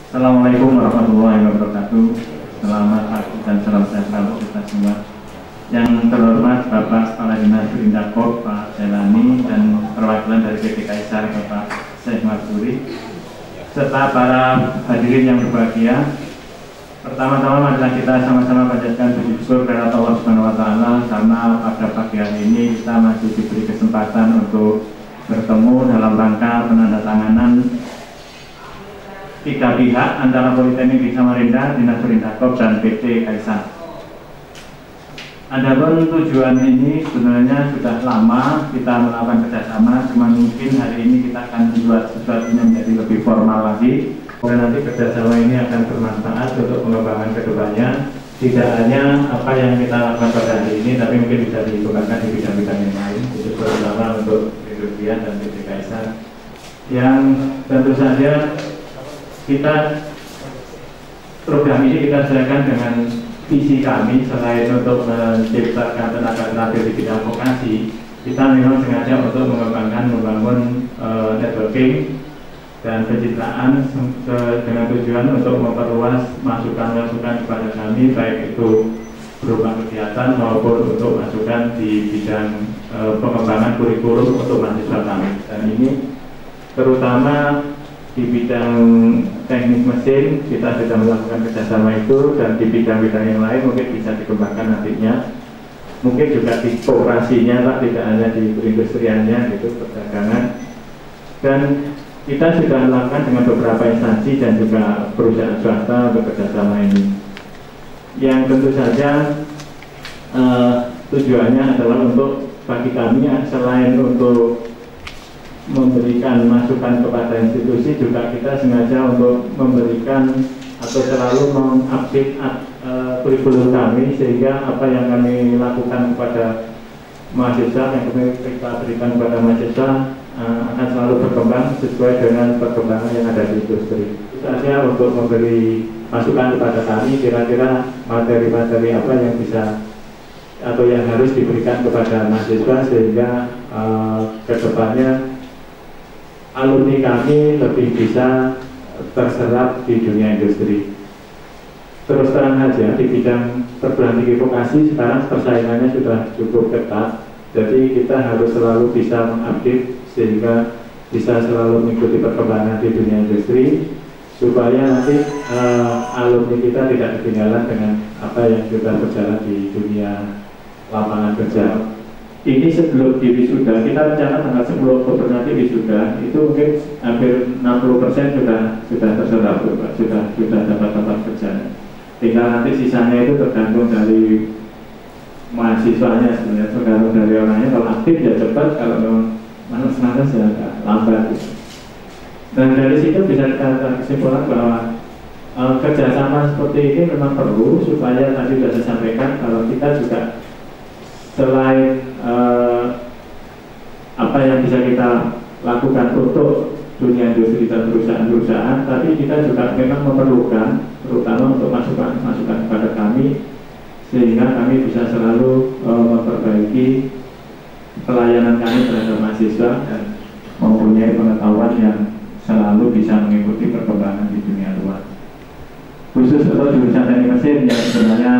Assalamualaikum warahmatullahi wabarakatuh. Selamat pagi dan salam sejahtera untuk kita semua. Yang terhormat Bapak Kepala Dinas Indakop Pak Jailani dan perwakilan dari PT Kaisar Bapak Syekh Marsuri, serta para hadirin yang berbahagia. Pertama-tama marilah kita sama-sama panjatkan puji syukur kepada Allah Subhanahu wa Ta'ala karena pada pagi hari ini kita masih diberi kesempatan untuk bertemu dalam rangka penandatanganan tiga pihak antara Politeknik di Samarinda, Dinas Indakop dan PT Kaisar. Adapun tujuan ini sebenarnya sudah lama kita melakukan kerjasama, cuma mungkin hari ini kita akan membuat sesuatu yang menjadi lebih formal lagi. Dan nanti kerjasama ini akan bermanfaat untuk pengembangan kedepannya. Tidak hanya apa yang kita lakukan pada hari ini, tapi mungkin bisa dikembangkan di bidang-bidang yang lain, itu terutama untuk Indonesia dan PT Kaisar. Yang tentu saja kita program ini kita serahkan dengan visi kami selain untuk menciptakan tenaga kerja di bidang vokasi, kita memang sengaja untuk mengembangkan membangun networking dan pencitraan dengan tujuan untuk memperluas masukan-masukan kepada kami, baik itu berupa kegiatan maupun untuk masukan di bidang pengembangan kurikulum untuk mahasiswa kami. Dan ini terutama di bidang teknik mesin kita sudah melakukan kerjasama itu, dan di bidang-bidang yang lain mungkin bisa dikembangkan nantinya. Mungkin juga di kooperasinya Pak, tidak hanya di perindustriannya gitu, perdagangan. Dan kita sudah melakukan dengan beberapa instansi dan juga perusahaan swasta untuk kerjasama ini. Yang tentu saja tujuannya adalah untuk bagi kami selain untuk memberikan masukan kepada institusi, juga kita sengaja untuk memberikan atau selalu mengupdate kurikulum kami, sehingga apa yang kami lakukan kepada mahasiswa, yang kita berikan kepada mahasiswa akan selalu berkembang sesuai dengan perkembangan yang ada di industri. Itu saja untuk memberi masukan kepada kami, kira-kira materi-materi apa yang bisa atau yang harus diberikan kepada mahasiswa sehingga kedepannya alumni kami lebih bisa terserap di dunia industri. Terus terang saja di bidang perguruan tinggi vokasi sekarang persaingannya sudah cukup ketat, jadi kita harus selalu bisa mengupdate sehingga bisa selalu mengikuti perkembangan di dunia industri, supaya nanti alumni kita tidak ketinggalan dengan apa yang sudah berjalan di dunia lapangan kerja. Ini sebelum di wisuda, kita rencana tanggal 10 Oktober nanti wisuda, itu mungkin hampir 60% sudah terserap, sudah dapat tempat kerja. Tinggal nanti sisanya itu tergantung dari mahasiswanya sebenarnya, tergantung dari orangnya. Kalau aktif ya cepat, kalau memang malas-malas ya agak lambat. Dan dari situ bisa kita kesimpulan bahwa kerjasama seperti ini memang perlu, supaya tadi sudah saya sampaikan kalau kita juga selain apa yang bisa kita lakukan untuk dunia industri dan perusahaan-perusahaan, tapi kita juga memang memerlukan terutama untuk masukan kepada kami, sehingga kami bisa selalu memperbaiki pelayanan kami terhadap mahasiswa dan mempunyai pengetahuan yang selalu bisa mengikuti perkembangan di dunia luar. Khusus untuk jurusan teknik mesin yang sebenarnya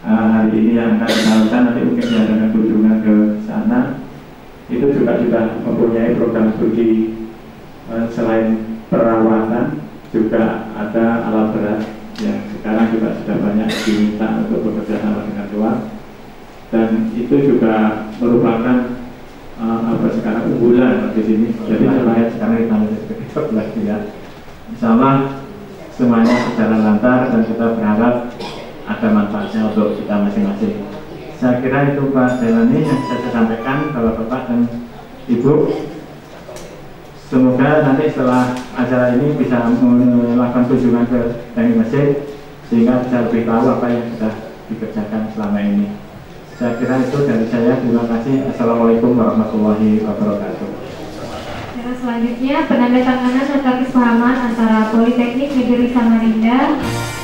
hari ini yang akan kita lakukan, nanti mungkin dengan kunjungan ke sana, itu juga sudah mempunyai program studi selain perawatan, juga ada alat berat yang sekarang juga sudah banyak diminta untuk bekerja sama dengan luar, dan itu juga merupakan sekarang unggulan di sini. Jadi supaya sekarang kita lebih lagi ya. Insya Allah semuanya berjalan lancar dan kita berharap ada manfaatnya untuk kita masing-masing. Saya kira itu Pak Jailani yang bisa saya sampaikan. Kalau Bapak dan Ibu, semoga nanti setelah acara ini bisa melakukan kunjungan ke teknik mesin, sehingga bisa lebih tahu apa yang sudah dikerjakan selama ini. Saya kira itu dari saya. Terima kasih. Assalamualaikum warahmatullahi wabarakatuh. Selanjutnya penandatanganan nota kesepahaman antara Politeknik Negeri Samarinda,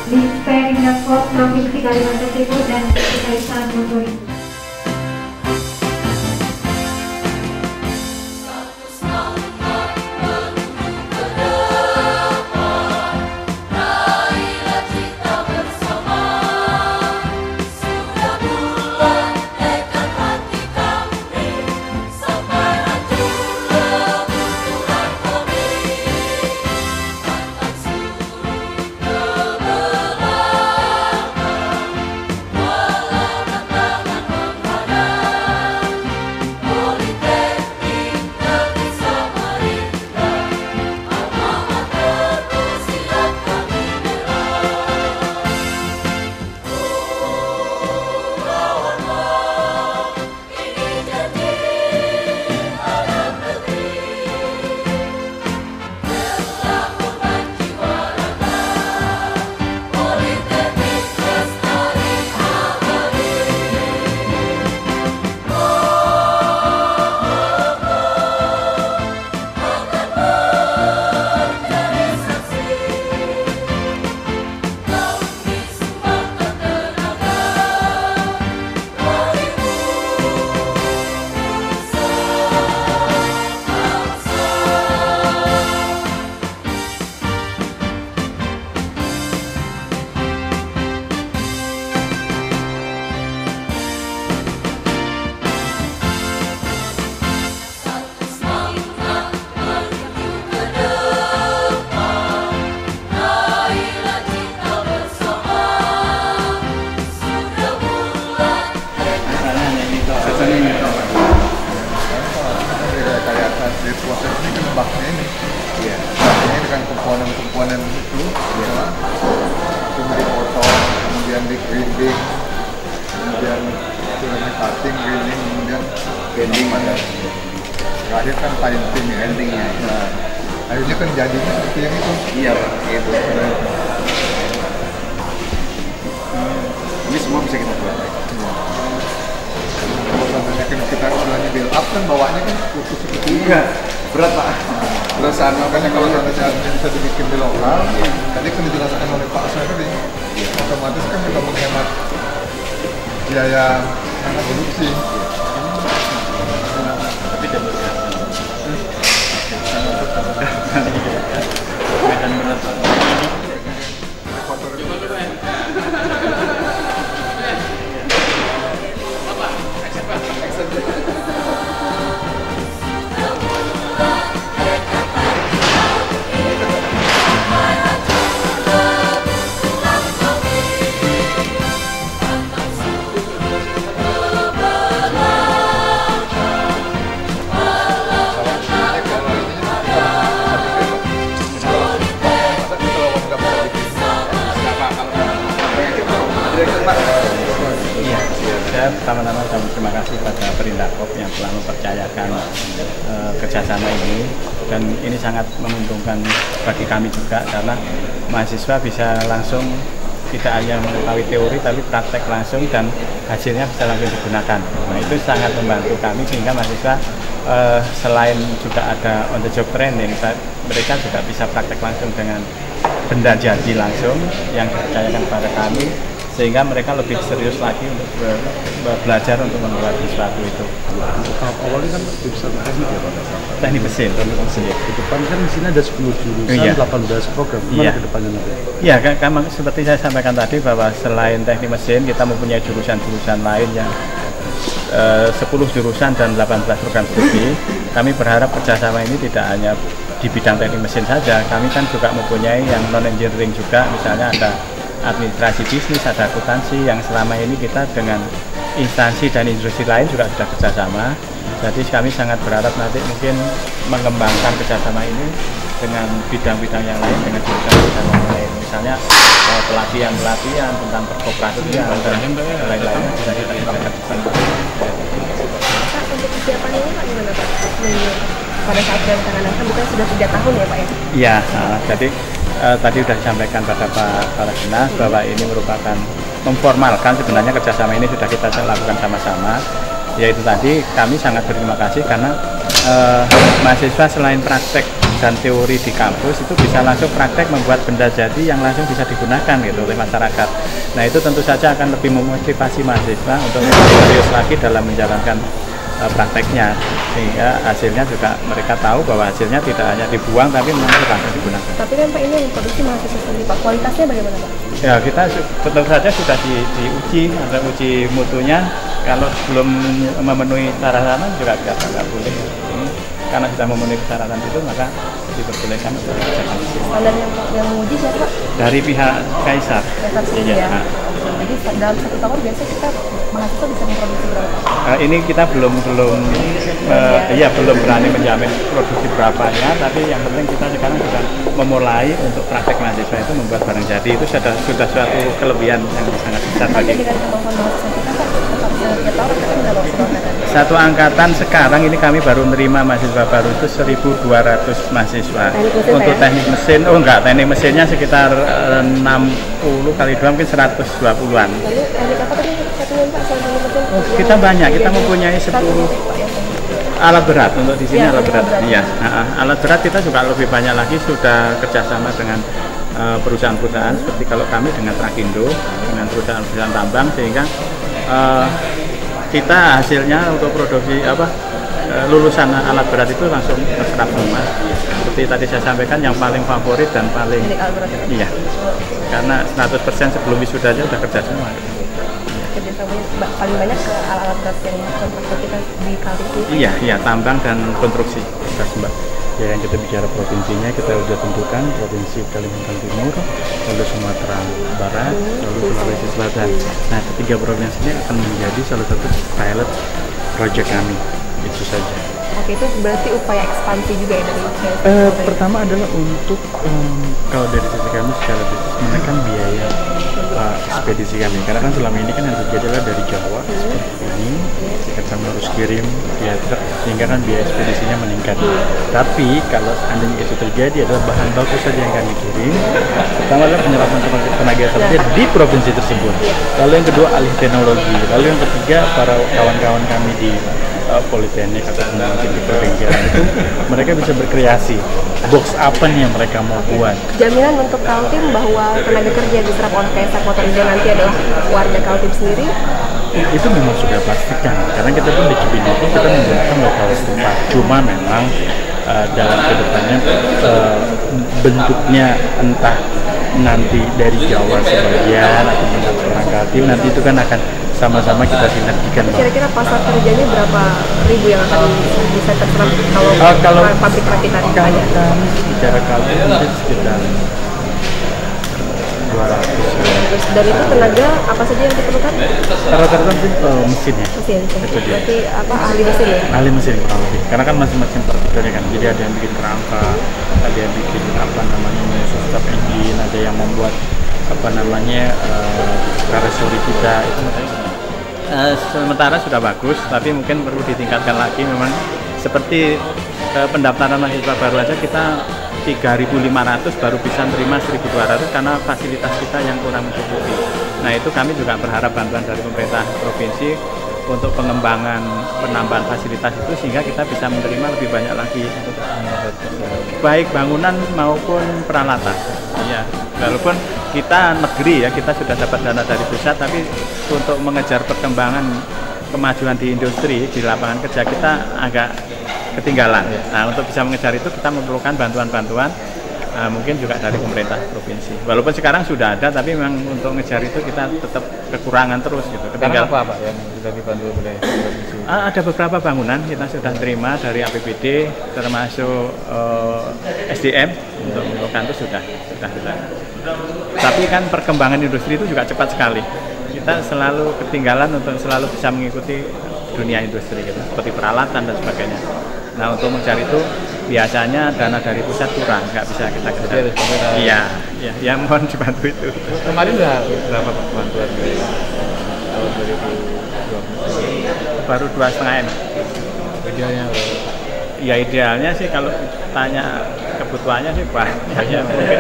Disperindak Provinsi Kalimantan Timur dan PT Kaisar Bogor. komponen itu, ya, itu dipotong, kemudian di grinding, kemudian istilahnya cutting, grinding, kemudian bending, terakhir kan painting, endingnya. Nah, akhirnya kan jadinya seperti yang itu. Iya Pak, gitu. Ini semua bisa kita buat. Kalau seandainya kan kita istilahnya build up kan bawahnya kan utuh seperti itu. Iya, berat Pak. Terus Makanya kalau seandainya bisa dibikin di lokal, tadi kan dijelaskan oleh Pak saya tadi, otomatis kan kita menghemat biaya produksi. Tapi double medan berat. Iya, saya pertama-tama terima kasih pada Perindakop yang telah mempercayakan kerjasama ini, dan ini sangat menguntungkan bagi kami juga karena mahasiswa bisa langsung tidak hanya mengetahui teori tapi praktek langsung dan hasilnya bisa langsung digunakan. Nah, itu sangat membantu kami sehingga mahasiswa selain juga ada on the job training, mereka juga bisa praktek langsung dengan benda jadi langsung yang dipercayakan kepada kami, sehingga mereka lebih serius lagi untuk belajar untuk membuat sesuatu itu. Tahap awalnya kan jurusan teknik ya Pak? Teknik mesin. Ke depan kan di sini ada 10 jurusan, iya. 18 program. Gimana Iya. ke depannya nanti? Iya, kan seperti saya sampaikan tadi bahwa selain teknik mesin kita mempunyai jurusan-jurusan lain yang 10 jurusan dan 18 program studi. Kami berharap kerjasama ini tidak hanya di bidang teknik mesin saja, kami kan juga mempunyai yang non-engineering juga, misalnya ada administrasi bisnis, ada akuntansi yang selama ini kita dengan instansi dan industri lain juga sudah kerjasama. Jadi kami sangat berharap nanti mungkin mengembangkan kerjasama ini dengan bidang-bidang yang lain, dengan jurusan-jurusan yang lain, misalnya pelatihan-pelatihan tentang perkoperasian dan lain-lainnya bisa kita implementasikan. Untuk kesiapan ini Pak gimana Pak? Pada saat jam tangan kan bukan sudah 3 tahun ya Pak ya? Iya, jadi tadi sudah disampaikan pada Pak Kepala Dinas bahwa ini merupakan memformalkan sebenarnya kerjasama ini sudah kita lakukan sama-sama. Yaitu tadi kami sangat berterima kasih karena mahasiswa selain praktek dan teori di kampus itu bisa langsung praktek membuat benda jadi yang langsung bisa digunakan gitu oleh masyarakat. Nah, itu tentu saja akan lebih memotivasi mahasiswa untuk lebih serius lagi dalam menjalankan prakteknya, sehingga hasilnya juga mereka tahu bahwa hasilnya tidak hanya dibuang tapi memang langsung digunakan. Tapi kan Pak ini yang produksi mahasiswa sendiri Pak, kualitasnya bagaimana Pak? Ya, kita tentu saja sudah diuji, ada uji mutunya. Kalau belum memenuhi persyaratan juga kita nggak boleh. Ini karena sudah memenuhi persyaratan itu maka diperbolehkan untuk kerjakan di sini. Standar yang menguji siapa? Dari pihak Kaisar. Kaisar sendiri ya. Jadi dalam 1 tahun biasanya kita mahasiswa bisa memproduksi berapa? Ini kita belum berani menjamin produksi berapanya, tapi yang penting kita sekarang sudah memulai untuk praktek mahasiswa itu membuat barang jadi. Itu sudah suatu kelebihan yang sangat besar bagi dengan kemampuan mahasiswa kita Pak, kita tahu kita berapa angkatan? satu angkatan sekarang ini kami baru menerima mahasiswa baru itu 1.200 mahasiswa. Untuk teknik mesin, teknik mesinnya sekitar 60 kali 2 mungkin 120-an. Lalu teknik apa tadi satunya Pak selain teknik mesin? Kita banyak, kita mempunyai 10 alat berat untuk di sini, alat berat. Iya, alat berat kita juga lebih banyak lagi, sudah kerjasama dengan perusahaan-perusahaan seperti kalau kami dengan Trakindo, dengan perusahaan-perusahaan tambang, sehingga kita hasilnya untuk produksi lulusan alat berat itu langsung terserap semua. Seperti tadi saya sampaikan, yang paling favorit dan paling iya, karena 100% sebelum wisuda aja sudah kerja semua. Kerjasamanya paling banyak ke alat-alat berat yang kontraktor kita di Kaltim. Iya, tambang dan konstruksi. Mbak. Ya, yang kita bicara provinsinya kita sudah tentukan provinsi Kalimantan Timur, lalu Sumatera Barat, lalu Sulawesi Selatan. Nah, ketiga provinsi ini akan menjadi salah satu pilot project kami. Itu saja. Oke, itu berarti upaya ekspansi juga ya dari Pertama adalah untuk kalau dari sisi kami secara bisnis menekan biaya ekspedisi kami, karena kan selama ini kan yang terjadi adalah dari Jawa seperti ini jika kami harus kirim via truk sehingga kan biaya ekspedisinya meningkat. Tapi kalau seandainya itu terjadi adalah bahan baku saja yang kami kirim. Pertama adalah penyerapan tenaga kerja di provinsi tersebut. Lalu yang kedua alih teknologi. Lalu yang ketiga para kawan-kawan kami di Politeknik atau mungkin di perbenkilan itu mereka bisa berkreasi box apa nih yang mereka mau buat. Jaminan untuk Kaltim bahwa tenaga kerja yang diserap oleh KSA Motor Indo nanti adalah warga Kaltim sendiri? Itu memang sudah pastikan, karena kita pun di Cibinong kita menggunakan lokal setempat. Cuma memang dalam kedepannya bentuknya entah nanti dari Jawa sebagian atau orang Kaltim, nanti itu kan akan sama-sama kita sinergikan. Kira-kira pasar kerjanya berapa ribu yang akan bisa terserap kalau pabrik rakitan ada? Kami bicara Kaltim mungkin sekitar 200. Dan itu tenaga apa saja yang diperlukan? Rata-rata mungkin mesin ya. Mesin. Berarti apa ahli mesin ya? Ahli mesin kurang lebih. Karena kan masing-masing partikelnya kan. Jadi ada yang bikin kerangka, ada yang bikin apa namanya stop engine, ada yang membuat apa namanya karosseri kita itu. Sementara sudah bagus, tapi mungkin perlu ditingkatkan lagi. Memang seperti pendaftaran mahasiswa baru aja kita 3.500 baru bisa terima 1.200 karena fasilitas kita yang kurang mencukupi. Nah itu kami juga berharap bantuan dari pemerintah provinsi untuk pengembangan penambahan fasilitas itu sehingga kita bisa menerima lebih banyak lagi baik bangunan maupun peralatan. Ya, walaupun kita negeri ya, kita sudah dapat dana dari pusat, tapi untuk mengejar perkembangan kemajuan di industri, di lapangan kerja kita agak ketinggalan. Nah, untuk bisa mengejar itu kita memerlukan bantuan-bantuan mungkin juga dari pemerintah provinsi. Walaupun sekarang sudah ada, tapi memang untuk mengejar itu kita tetap kekurangan terus gitu. Sekarang apa yang sudah dibantu oleh provinsi? Ada beberapa bangunan kita sudah terima dari APBD, termasuk SDM untuk memerlukan itu sudah. Tapi kan perkembangan industri itu juga cepat sekali. Kita selalu ketinggalan untuk selalu bisa mengikuti dunia industri gitu, seperti peralatan dan sebagainya. Nah untuk mencari itu biasanya dana dari pusat kurang, nggak bisa kita kejar. Iya, mohon dibantu itu. Kemarin berapa bantuan dari tahun 2020? Baru 2,5 M. Idealnya Ya idealnya sih kalau tanya kebutuhannya sih banyak ya, mungkin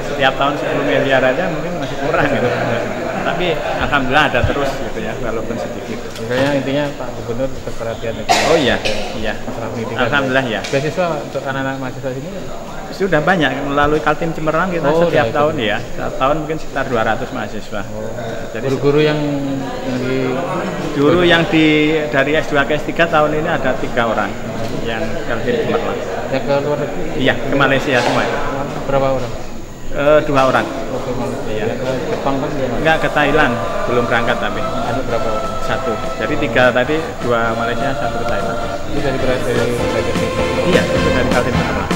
setiap tahun 10 miliar aja mungkin masih kurang gitu. Tapi alhamdulillah ada terus gitu ya, walaupun sedikit. Makanya intinya Pak Gubernur tetap perhatian. Oh iya. Masalah pendidikan. Alhamdulillah ya. Beasiswa untuk anak-anak mahasiswa sini sudah banyak melalui Kaltim Cimerlang kita setiap tahun ya. Setiap tahun mungkin sekitar 200 mahasiswa. Jadi guru-guru yang dari S2 ke S3 tahun ini ada 3 orang yang Kaltim Cimerlang. Yang ke luar negeri? Iya, ke Malaysia semua. Berapa orang? 2 orang. Oke, Malaysia. Ke Jepang kan? Enggak, ke Thailand belum berangkat tapi. Ada berapa orang? 1. Jadi 3 tadi, 2 Malaysia, 1 ke Thailand. Itu dari belajar Iya, itu dari Kaltim Cimerlang.